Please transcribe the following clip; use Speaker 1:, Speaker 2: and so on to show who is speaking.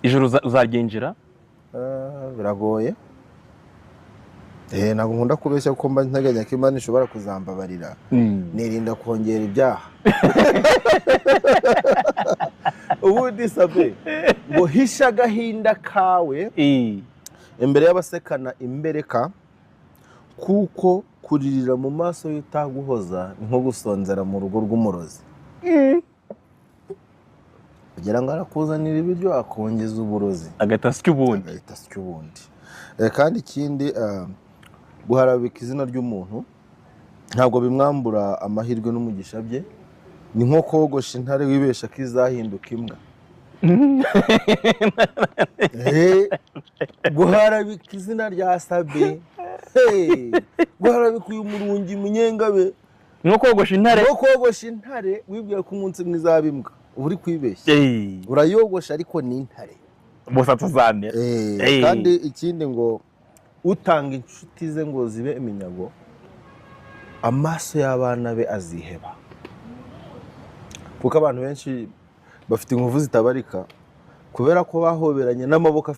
Speaker 1: ijuru uzaryinjira
Speaker 2: biragoye ntabwo nkunda kubeshya kuko mba nteganya ko Imana ishobora kuzambabarira nirinda kongera ibyaha ubundi sabe ngo hisha agahinda kawe imbere y'abasekana imbereka kuko kuririra mu maso y'utaguhoza ni nko gusonzera mu rugo rw'umurozi kugira ngo arakuzanira ibiryo akongeza uburozi
Speaker 1: agahita asya ubundi
Speaker 2: kandi ikindi guharabika izina ry'umuntu ntabwo bimwambura amahirwe n'umugisha bye ni nko kogosha intare wibesha ko izahinduka imbwa guharabika izina rya Sabe guharabika uyu murungi munyengabe
Speaker 1: no kogosha intare
Speaker 2: wibwira ko umunsi mwe izaba imbwa uba uri kwibeshya urayogosha ariko ni intare
Speaker 1: gusa tuzamera
Speaker 2: kandi ikindi ngo utanga inshuti ze ngo zibe iminyago amaso y'abana be aziheba kuko abantu benshi bafite inkovu zitabarika kubera ko bahoberanye n'amaboko